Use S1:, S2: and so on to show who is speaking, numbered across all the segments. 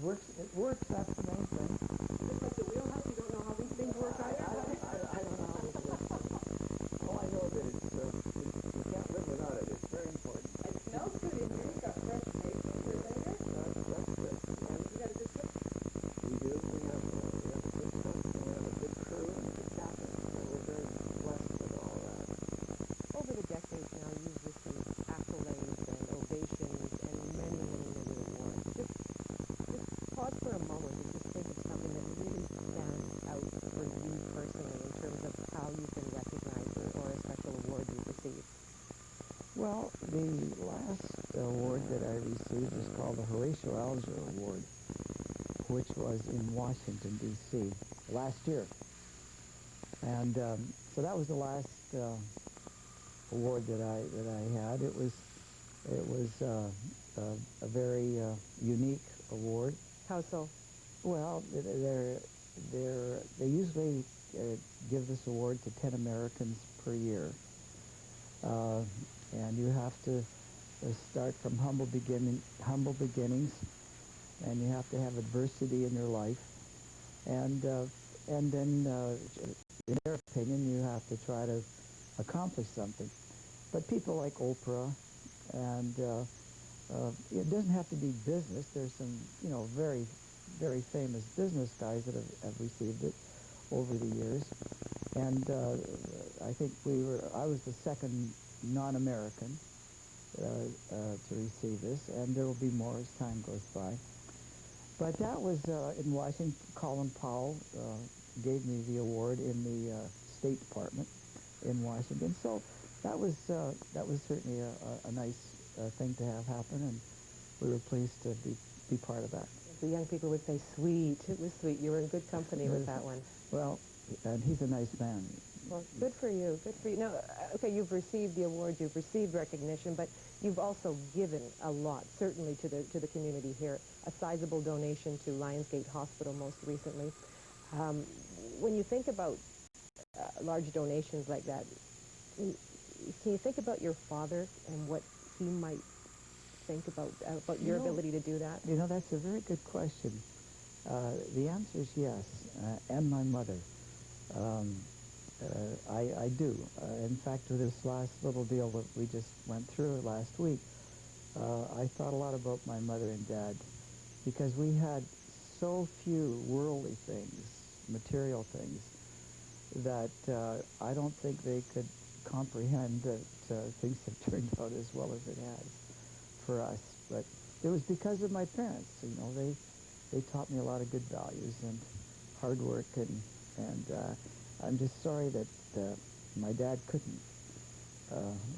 S1: works, that's the main thing.
S2: It's like the wheelhouse, you don't know how these things work either?
S1: I don't know how this works. All I know that you can't live without it. It's very important.
S2: It smells good in here. You've got fresh pastries for later.
S1: That's good.
S2: You got a good cook?
S1: We do. We have a good cook. We have a good crew and a good captain. So we're very blessed with all that.
S2: Over the decades now, you've received accolades and ovations and many, many, many awards. Just pause for a moment and just think of something that really stands out for you personally in terms of how you've been recognized or a special award you've received.
S1: Well, the last award that I received is called the Horatio Alger Award, which was in Washington, D.C. last year. And so that was the last award that I had. It was a very unique award.
S2: How so?
S1: Well, they usually give this award to 10 Americans per year, and you have to start from humble beginnings, and you have to have adversity in your life, and then in their opinion, you have to try to accomplish something. But people like Oprah, and it doesn't have to be business. There's some, very, very famous business guys that have received it over the years. And I think I was the second non-American to receive this, and there will be more as time goes by. But that was in Washington. Colin Powell gave me the award in the State Department in Washington. So that was certainly a nice thing to have happen, and we were pleased to be part of that.
S2: The young people would say, sweet. It was sweet. You were in good company with that one.
S1: Well, and he's a nice man.
S2: Well, good for you. Good for you. Now, okay, you've received the award, you've received recognition, but you've also given a lot, certainly to the community here. A sizable donation to Lionsgate Hospital most recently. When you think about large donations like that, can you think about your father and what he might think about your ability to do that?
S1: That's a very good question. The answer is yes, and my mother. I do. In fact, with this last little deal that we just went through last week, I thought a lot about my mother and dad, because we had so few worldly things, material things, that I don't think they could comprehend that things have turned out as well as it has for us. But it was because of my parents. They taught me a lot of good values and hard work, and I'm just sorry that my dad couldn't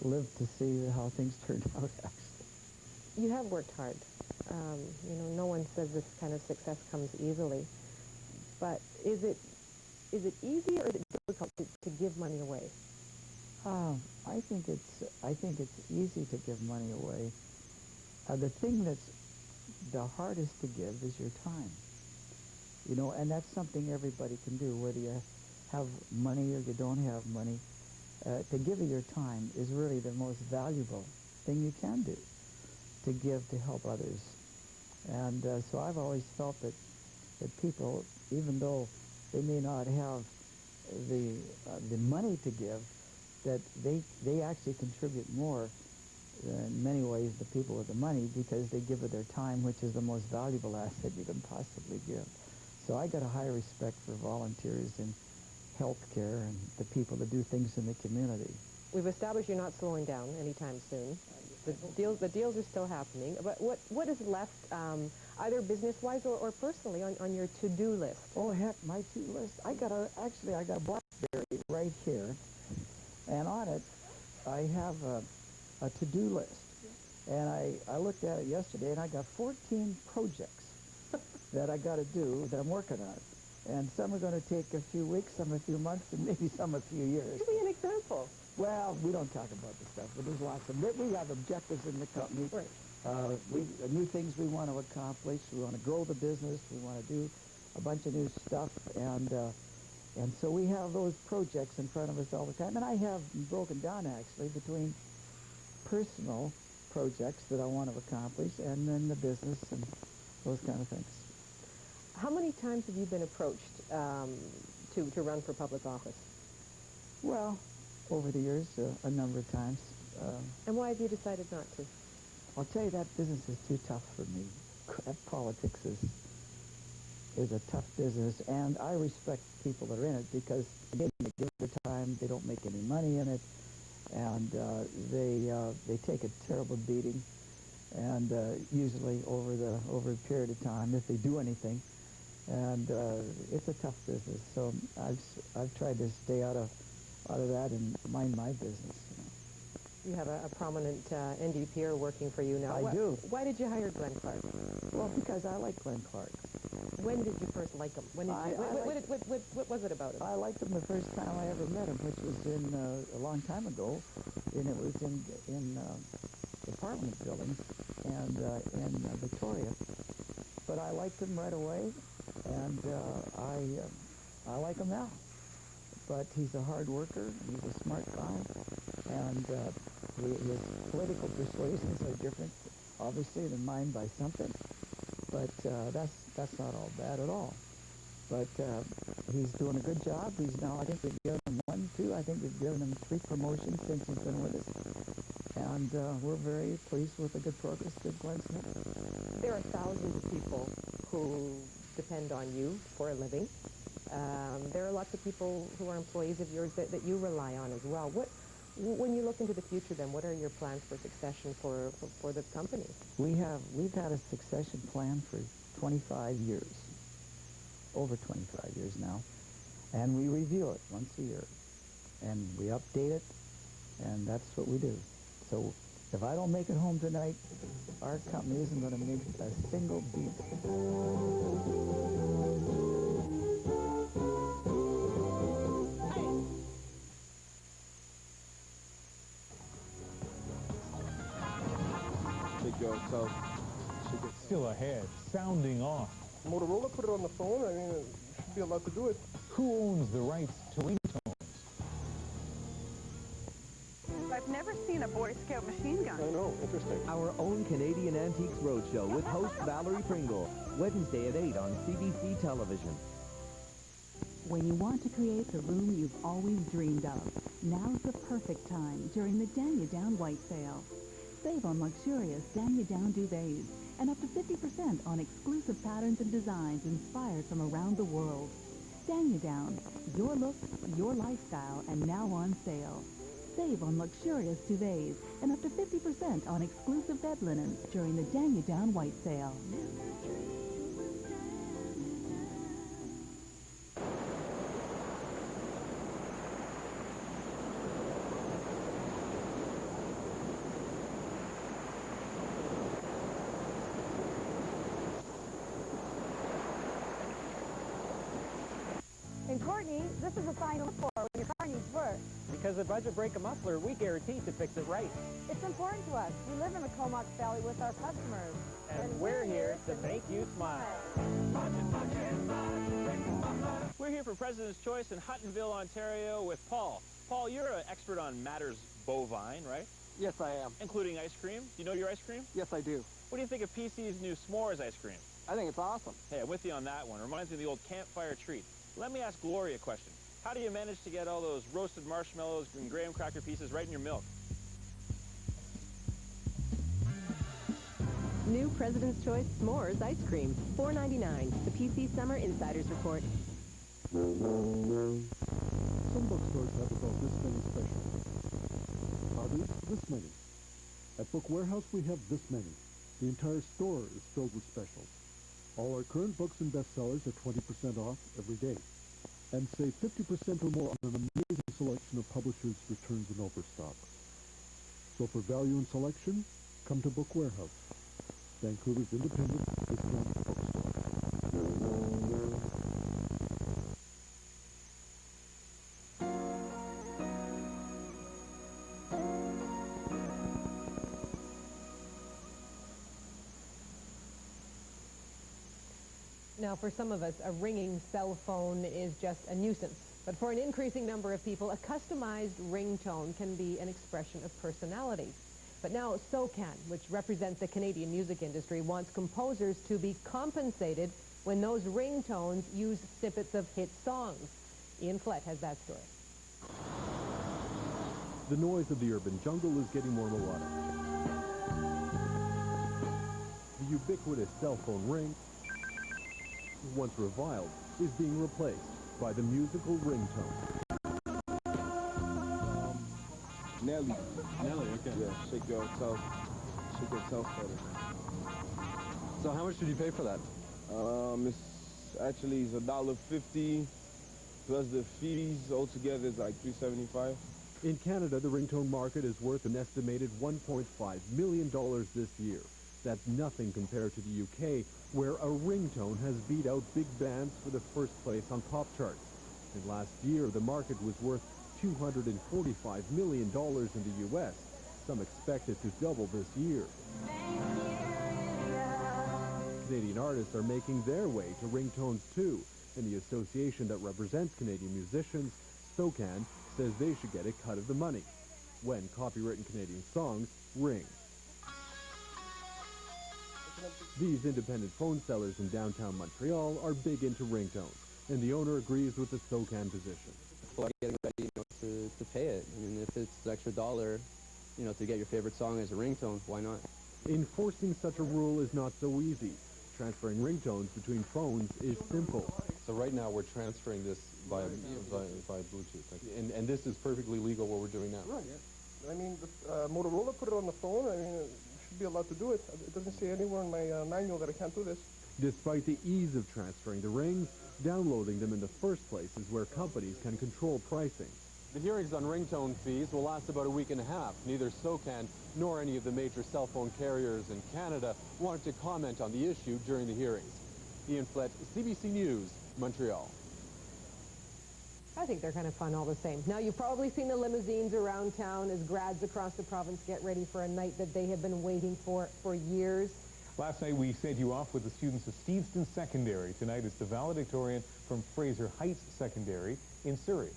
S1: live to see how things turned out, actually.
S2: You have worked hard. No one says this kind of success comes easily. But is it easy or is it difficult to give money away?
S1: I think it's easy to give money away. The thing that's the hardest to give is your time. And that's something everybody can do, whether you have money or you don't have money. To give of your time is really the most valuable thing you can do, to give to help others. And so I've always felt that people, even though they may not have the money to give, that they actually contribute more in many ways the people with the money, because they give of their time, which is the most valuable asset you can possibly give. So I got a high respect for volunteers in healthcare and the people that do things in the community.
S2: We've established you're not slowing down anytime soon. The deals are still happening. But what is left, either business-wise or personally, on your to-do list?
S1: Oh heck, my to-do list! I got a BlackBerry right here, and on it I have a to-do list. And I looked at it yesterday, and I got 14 projects that I got to do, that I'm working on. And some are going to take a few weeks, some a few months, and maybe some a few years.
S2: Give me an example.
S1: Well, we don't talk about the stuff, but there's lots of them. We have objectives in the company.
S2: Right.
S1: New things we want to accomplish. We want to grow the business. We want to do a bunch of new stuff. And so we have those projects in front of us all the time. And I have broken down, actually, between personal projects that I want to accomplish and then the business and those kind of things.
S2: How many times have you been approached to run for public office?
S1: Well, over the years, a number of times.
S2: And why have you decided not to?
S1: I'll tell you, that business is too tough for me. Politics is a tough business, and I respect people that are in it because they give their time, they don't make any money in it, and they take a terrible beating, and usually over a period of time, if they do anything, and it's a tough business. So I've tried to stay out of that and mind my business.
S2: You have a prominent NDPer working for you now.
S1: I do.
S2: Why did you hire Glenn Clark?
S1: Well, because I like Glenn Clark.
S2: When did you first like him? When did what was it about him?
S1: I liked him the first time I ever met him, which was in a long time ago, and it was in the Parliament buildings and in Victoria. But I liked him right away, and I like him now. But he's a hard worker, he's a smart guy, and his political persuasions are different, obviously, than mine by something. But that's not all bad at all. But he's doing a good job. He's now, I think we've given him I think we've given him 3 promotions since he's been with us. And we're very pleased with the good progress that Glenn's made.
S2: There are thousands of people who depend on you for a living. There are lots of people who are employees of yours that you rely on as well. When you look into the future, then, what are your plans for succession for the company?
S1: We've had a succession plan for 25 years, over 25 years now, and we review it once a year, and we update it, and that's what we do. So if I don't make it home tonight, our company isn't going to make a single beat.
S3: So
S4: Still ahead, sounding off.
S3: Motorola put it on the phone. I mean, it should be allowed to do it.
S4: Who owns the rights to ringtones?
S5: I've never seen a Boy Scout machine gun.
S3: I know, interesting.
S6: Our own Canadian Antiques Roadshow with host Valerie Pringle, Wednesday at 8 on CBC Television.
S7: When you want to create the room you've always dreamed of, now's the perfect time during the Dan You Down White Sale. Save on luxurious Dan You Down duvets and up to 50% on exclusive patterns and designs inspired from around the world. Dan You Down, your look, your lifestyle, and now on sale. Save on luxurious duvets and up to 50% on exclusive bed linens during the Dan You Down White Sale.
S8: And Courtney, this is a sign to look for when your car needs work.
S9: Because at Budget Break a Muffler, we guarantee to fix it right.
S8: It's important to us. We live in the Comox Valley with our customers.
S9: And we're here to make you smile. We're here for President's Choice in Huttonville, Ontario with Paul. Paul, you're an expert on matters bovine, right?
S3: Yes, I am.
S9: Including ice cream. Do you know your ice cream?
S3: Yes, I do.
S9: What do you think of PC's new s'mores ice cream?
S3: I think it's awesome.
S9: Hey, I'm with you on that one. Reminds me of the old campfire treat. Let me ask Gloria a question. How do you manage to get all those roasted marshmallows and graham cracker pieces right in your milk?
S2: New President's Choice S'mores Ice Cream, $4.99. The PC Summer Insiders Report.
S10: Some bookstores have about this many specials. Others, this many. At Book Warehouse, we have this many. The entire store is filled with specials. All our current books and bestsellers are 20% off every day. And save 50% or more on an amazing selection of publishers' returns and overstocks. So for value and selection, come to Book Warehouse, Vancouver's independent discount bookstore.
S2: Now, for some of us, a ringing cell phone is just a nuisance. But for an increasing number of people, a customized ringtone can be an expression of personality. But now SOCAN, which represents the Canadian music industry, wants composers to be compensated when those ringtones use snippets of hit songs. Ian Flett has that story.
S10: The noise of the urban jungle is getting more melodic. The ubiquitous cell phone ring, once reviled, is being replaced by the musical ringtone.
S3: Nelly.
S4: Nelly, okay.
S3: Yeah, shake yourself better.
S11: So how much did you pay for that?
S3: It's actually $1.50 plus the fees altogether is like $3.75.
S10: In Canada, the ringtone market is worth an estimated $1.5 million this year. That's nothing compared to the UK, where a ringtone has beat out big bands for the first place on pop charts. And last year, the market was worth $245 million in the U.S. Some expect it to double this year. Canadian artists are making their way to ringtones too, and the association that represents Canadian musicians, SOCAN, says they should get a cut of the money when copywritten Canadian songs ring. These independent phone sellers in downtown Montreal are big into ringtones, and the owner agrees with the SOCAN position.
S12: Well, getting ready, to pay it. I mean, if it's an extra $1, to get your favorite song as a ringtone, why not?
S10: Enforcing such a rule is not so easy. Transferring ringtones between phones is simple.
S11: So right now we're transferring this via Bluetooth. And this is perfectly legal what we're doing now.
S3: Right, yeah. I mean, Motorola put it on the phone. I mean, it should be allowed to do it. It doesn't say anywhere in my manual that I can't do this.
S10: Despite the ease of transferring the rings, downloading them in the first place is where companies can control pricing.
S11: The hearings on ringtone fees will last about a week and a half. Neither SOCAN nor any of the major cell phone carriers in Canada wanted to comment on the issue during the hearings. Ian Flett, CBC News, Montreal.
S2: I think they're kind of fun all the same. Now, you've probably seen the limousines around town as grads across the province get ready for a night that they have been waiting for years.
S4: Last night we sent you off with the students of Steveston Secondary. Tonight it's the valedictorian from Fraser Heights Secondary in Surrey.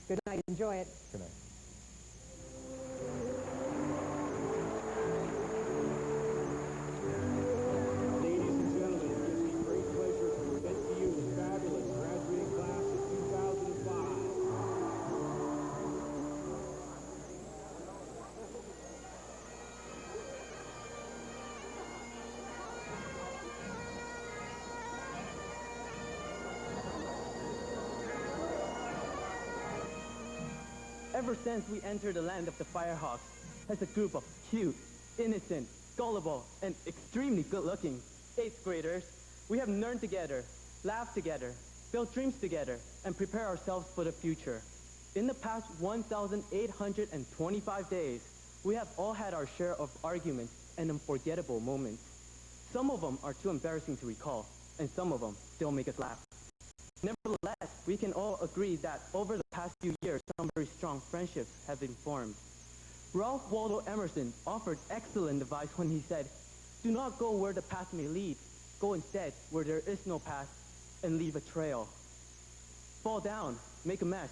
S2: Good night. Enjoy it.
S4: Good night.
S13: Ladies and gentlemen, it gives me great pleasure to present to you the fabulous graduating class of 2005.
S14: Ever since we entered the land of the Firehawks, as a group of cute, innocent, gullible, and extremely good-looking 8th graders, we have learned together, laughed together, built dreams together, and prepared ourselves for the future. In the past 1,825 days, we have all had our share of arguments and unforgettable moments. Some of them are too embarrassing to recall, and some of them still make us laugh. Nevertheless, we can all agree that over the past few years, some very strong friendships have been formed. Ralph Waldo Emerson offered excellent advice when he said, "Do not go where the path may lead. Go instead where there is no path and leave a trail." Fall down, make a mess,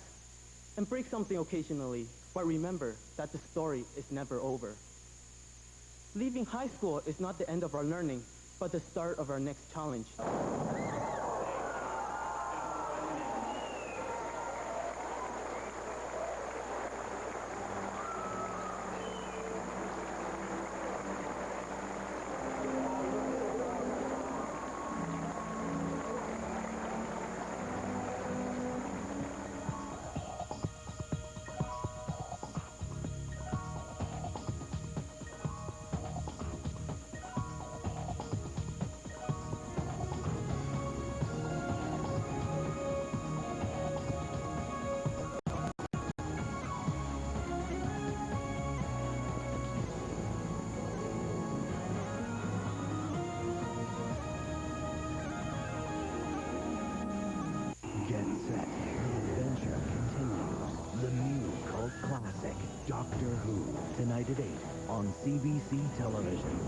S14: and break something occasionally, but remember that the story is never over. Leaving high school is not the end of our learning, but the start of our next challenge.
S6: Get set. Adventure continues. The new cult classic, Doctor Who. Tonight at 8 on CBC Television.